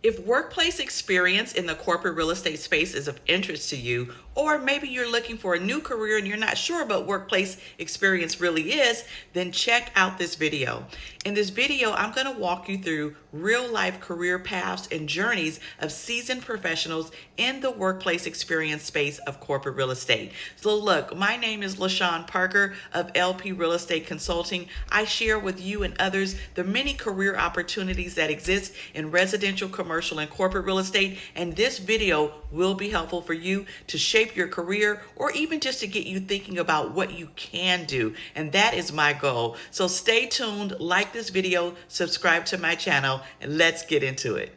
If workplace experience in the corporate real estate space is of interest to you, or maybe you're looking for a new career and you're not sure what workplace experience really is, then check out this video. In this video, I'm going to walk you through real life career paths and journeys of seasoned professionals in the workplace experience space of corporate real estate. So look, my name is LaShawn Parker of LP Real Estate Consulting. I share with you and others the many career opportunities that exist in residential, commercial, and corporate real estate. And this video will be helpful for you to shape your career or even just to get you thinking about what you can do. And that is my goal. So stay tuned, like this video, subscribe to my channel, and let's get into it.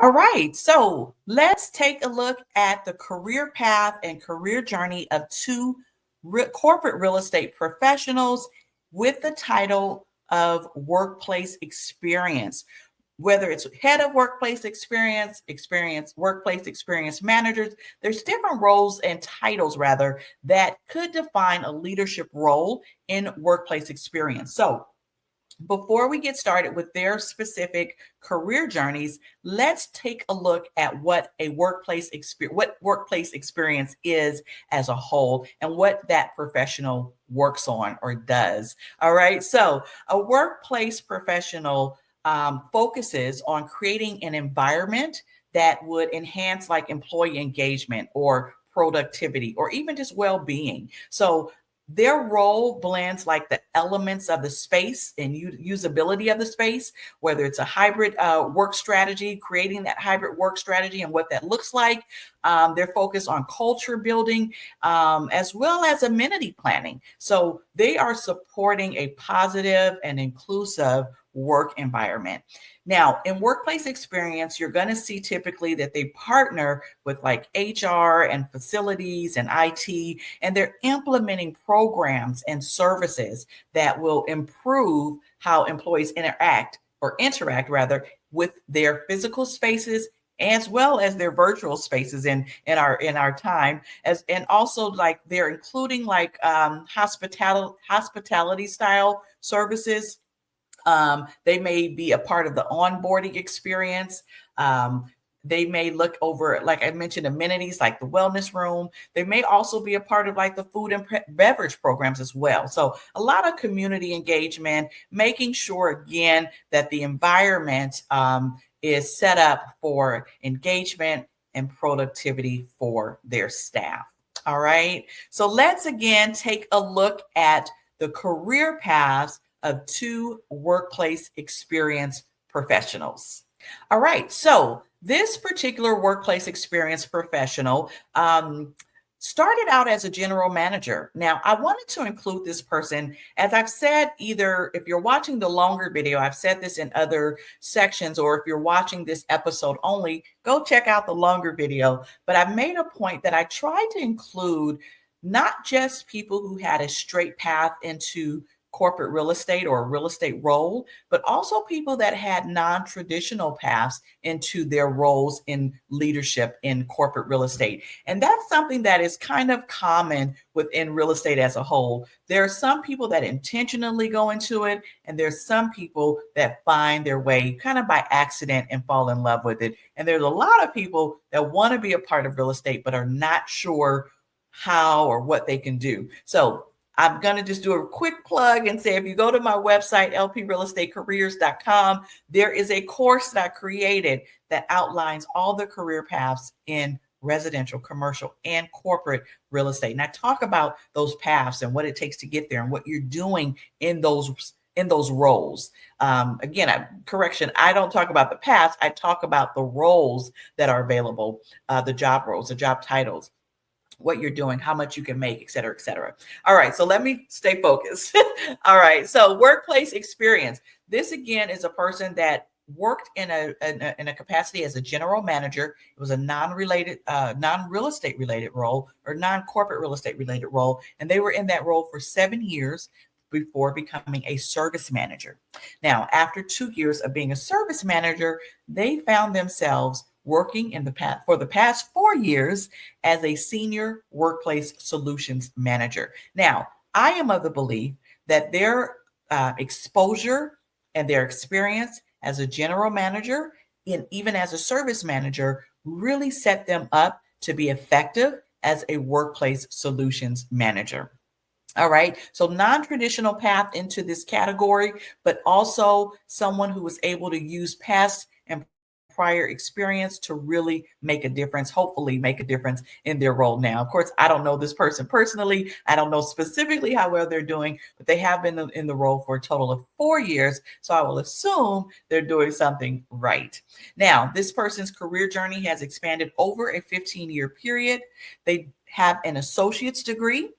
All right, so let's take a look at the career path and career journey of two corporate real estate professionals with the title of workplace experience. Whether it's head of workplace experience, workplace experience managers, there's different roles and titles rather that could define a leadership role in workplace experience. So before we get started with their specific career journeys, let's take a look at what workplace experience is as a whole and what that professional works on or does. All right. So a workplace professional focuses on creating an environment that would enhance like employee engagement or productivity or even just well-being. So their role blends like the elements of the space and usability of the space, whether it's a hybrid work strategy, creating that hybrid work strategy and what that looks like. They're focused on culture building as well as amenity planning. So they are supporting a positive and inclusive work environment. Now, in workplace experience, you're going to see typically that they partner with like HR and facilities and IT, and they're implementing programs and services that will improve how employees interact rather with their physical spaces as well as their virtual spaces in our time, as and also like they're including like hospitality style services. They may be a part of the onboarding experience. They may look over, like I mentioned, amenities like the wellness room. They may also be a part of like the food and beverage programs as well. So a lot of community engagement, making sure again that the environment is set up for engagement and productivity for their staff. All right. So let's again take a look at the career paths of two workplace experience professionals. All right, so this particular workplace experience professional started out as a general manager. Now, I wanted to include this person, as I've said, either if you're watching the longer video, I've said this in other sections, or if you're watching this episode only, go check out the longer video. But I've made a point that I tried to include not just people who had a straight path into corporate real estate or a real estate role, but also people that had non-traditional paths into their roles in leadership in corporate real estate. And that's something that is kind of common within real estate as a whole. There are some people that intentionally go into it, and there's some people that find their way kind of by accident and fall in love with it. And there's a lot of people that want to be a part of real estate, but are not sure how or what they can do. So I'm going to just do a quick plug and say, if you go to my website, lprealestatecareers.com, there is a course that I created that outlines all the career paths in residential, commercial, and corporate real estate. And I talk about those paths and what it takes to get there and what you're doing in those roles. Correction, I don't talk about the paths. I talk about the roles that are available, the job roles, the job titles, what you're doing, how much you can make, et cetera, et cetera. All right, so let me stay focused. All right, so workplace experience. This again is a person that worked in a capacity as a general manager. It was a non-real estate related role or non-corporate real estate related role, and they were in that role for 7 years before becoming a service manager. Now, after 2 years of being a service manager, they found themselves working for the past 4 years as a senior workplace solutions manager. Now, I am of the belief that their exposure and their experience as a general manager even as a service manager, really set them up to be effective as a workplace solutions manager. All right. So non-traditional path into this category, but also someone who was able to use past and prior experience to really make a difference, hopefully make a difference in their role now. Of course, I don't know this person personally. I don't know specifically how well they're doing, but they have been in the role for a total of 4 years. So I will assume they're doing something right. Now, this person's career journey has expanded over a 15-year period. They have an associate's degree,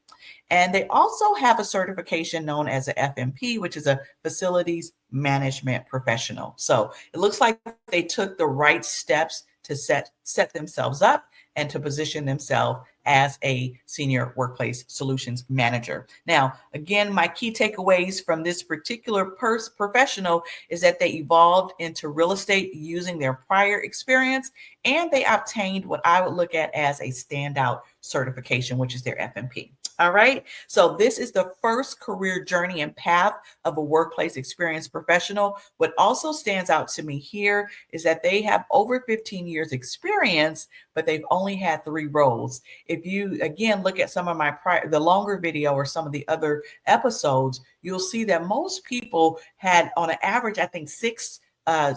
and they also have a certification known as a FMP, which is a facilities management professional. So it looks like they took the right steps to set themselves up and to position themselves as a senior workplace solutions manager. Now, again, my key takeaways from this particular professional is that they evolved into real estate using their prior experience, and they obtained what I would look at as a standout certification, which is their FMP. All right. So this is the first career journey and path of a workplace experience professional. What also stands out to me here is that they have over 15 years experience, but they've only had 3 roles. If you again look at some of my the longer video or some of the other episodes, you'll see that most people had on an average, I think I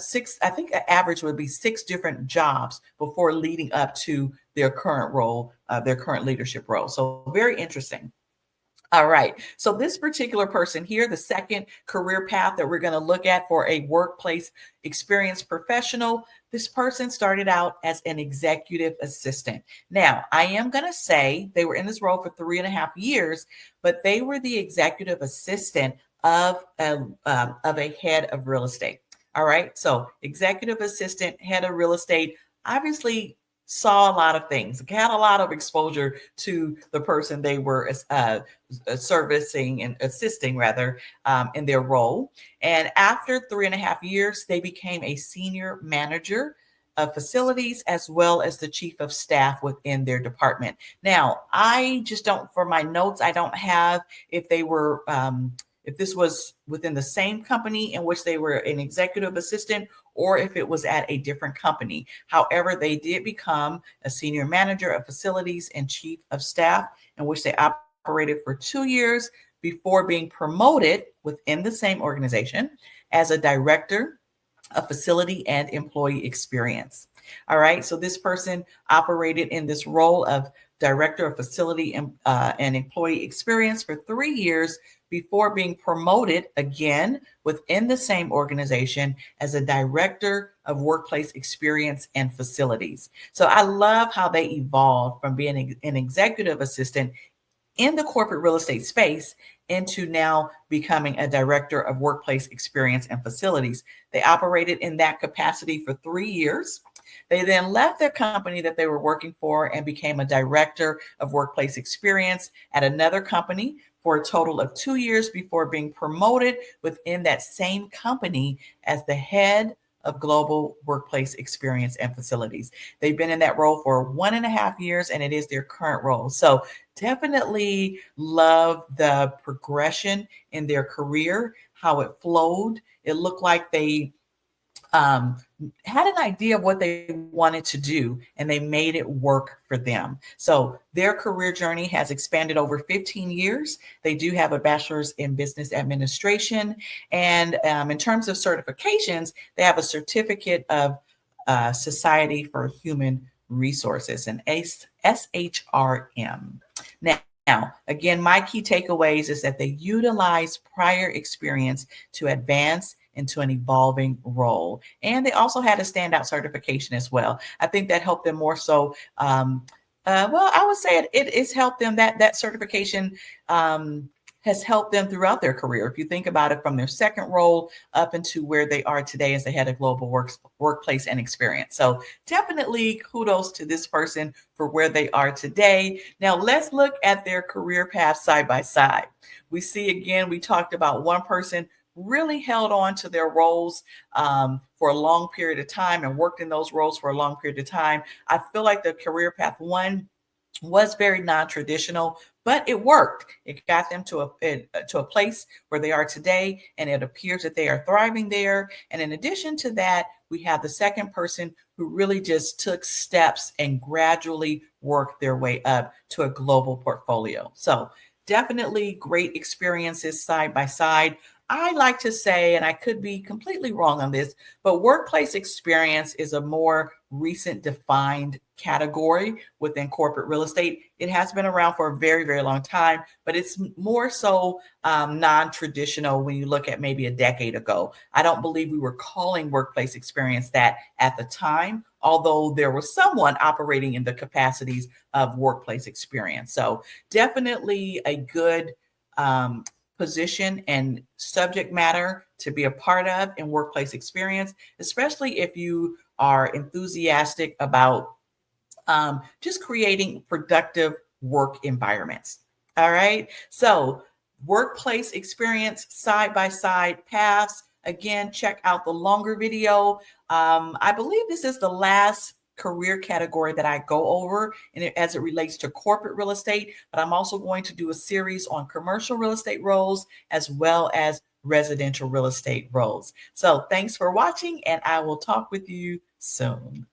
think an average would be 6 different jobs before leading up to their current role, their current leadership role. So very interesting. All right. So this particular person here, the second career path that we're going to look at for a workplace experience professional, this person started out as an executive assistant. Now, I am going to say they were in this role for 3.5 years, but they were the executive assistant of a head of real estate. All right. So executive assistant, head of real estate, obviously saw a lot of things, had a lot of exposure to the person they were servicing and assisting rather in their role. And after 3.5 years, they became a senior manager of facilities as well as the chief of staff within their department. Now, I just don't, for my notes, I don't have if they were if this was within the same company in which they were an executive assistant or if it was at a different company. However, they did become a senior manager of facilities and chief of staff, in which they operated for 2 years before being promoted within the same organization as a director of facility and employee experience. All right, so this person operated in this role of director of facility and employee experience for 3 years before being promoted again within the same organization as a director of workplace experience and facilities. So I love how they evolved from being an executive assistant in the corporate real estate space into now becoming a director of workplace experience and facilities. They operated in that capacity for 3 years. They then left their company that they were working for and became a director of workplace experience at another company for a total of 2 years before being promoted within that same company as the head of global workplace experience and facilities. They've been in that role for 1.5 years, and it is their current role. So definitely love the progression in their career, how it flowed. It looked like they had an idea of what they wanted to do and they made it work for them. So their career journey has expanded over 15 years. They do have a bachelor's in business administration. And in terms of certifications, they have a certificate of Society for Human Resources, an SHRM. Now, again, my key takeaways is that they utilize prior experience to advance into an evolving role. And they also had a standout certification as well. I think that helped them more so. Well, I would say it has helped them, that certification has helped them throughout their career. If you think about it, from their second role up into where they are today as the head of global workplace and experience. So definitely kudos to this person for where they are today. Now let's look at their career path side by side. We see again, we talked about one person really held on to their roles for a long period of time and worked in those roles for a long period of time. I feel like the career path one was very non-traditional, but it worked. It got them to a place where they are today, and it appears that they are thriving there. And in addition to that, we have the second person who really just took steps and gradually worked their way up to a global portfolio. So definitely great experiences side by side. I like to say, and I could be completely wrong on this, but workplace experience is a more recent defined category within corporate real estate. It has been around for a very, very long time, but it's more so non-traditional when you look at maybe a decade ago. I don't believe we were calling workplace experience that at the time, although there was someone operating in the capacities of workplace experience. So definitely a good position and subject matter to be a part of in workplace experience, especially if you are enthusiastic about just creating productive work environments. All right. So, workplace experience side by side paths. Again, check out the longer video. I believe this is the last career category that I go over and as it relates to corporate real estate, but I'm also going to do a series on commercial real estate roles as well as residential real estate roles. So thanks for watching, and I will talk with you soon.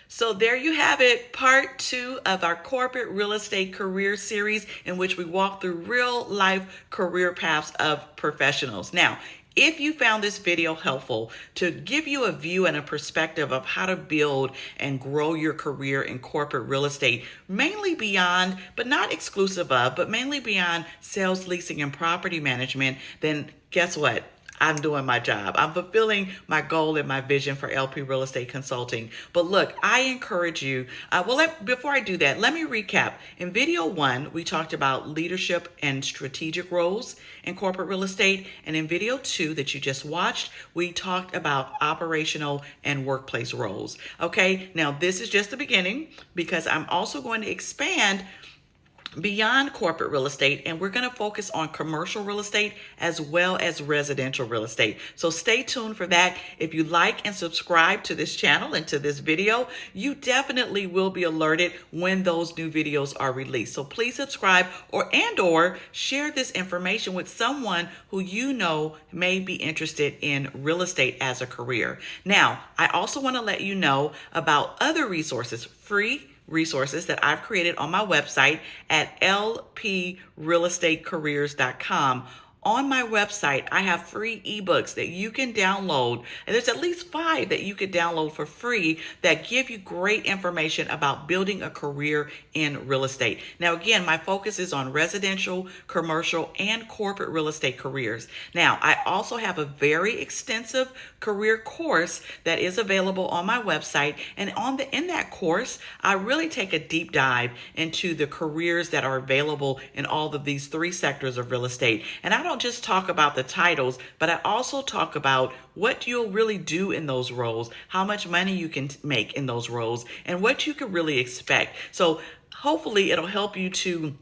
So there you have it, part 2 of our corporate real estate career series, in which we walk through real life career paths of professionals. Now, if you found this video helpful to give you a view and a perspective of how to build and grow your career in corporate real estate, mainly beyond, but not exclusive of, but mainly beyond sales, leasing, and property management, then guess what? I'm doing my job. I'm fulfilling my goal and my vision for LP Real Estate Consulting. But look, I encourage you. Before I do that, let me recap. In video 1, we talked about leadership and strategic roles in corporate real estate. And in video 2 that you just watched, we talked about operational and workplace roles. Okay, now this is just the beginning, because I'm also going to expand beyond corporate real estate, and we're going to focus on commercial real estate as well as residential real estate. So stay tuned for that. If you like and subscribe to this channel and to this video, you definitely will be alerted when those new videos are released. So please subscribe or share this information with someone who you know may be interested in real estate as a career. Now, I also want to let you know about other resources, free resources that I've created on my website at lprealestatecareers.com. On my website, I have free ebooks that you can download. And there's at least 5 that you could download for free that give you great information about building a career in real estate. Now, again, my focus is on residential, commercial, and corporate real estate careers. Now, I also have a very extensive career course that is available on my website. And in that course, I really take a deep dive into the careers that are available in all of these 3 sectors of real estate. And I don't just talk about the titles, but I also talk about what you'll really do in those roles, how much money you can make in those roles, and what you can really expect. So hopefully it'll help you to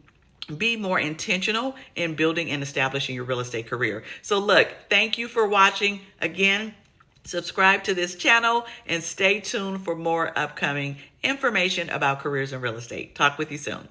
be more intentional in building and establishing your real estate career. So look, thank you for watching. Again, subscribe to this channel and stay tuned for more upcoming information about careers in real estate. Talk with you soon.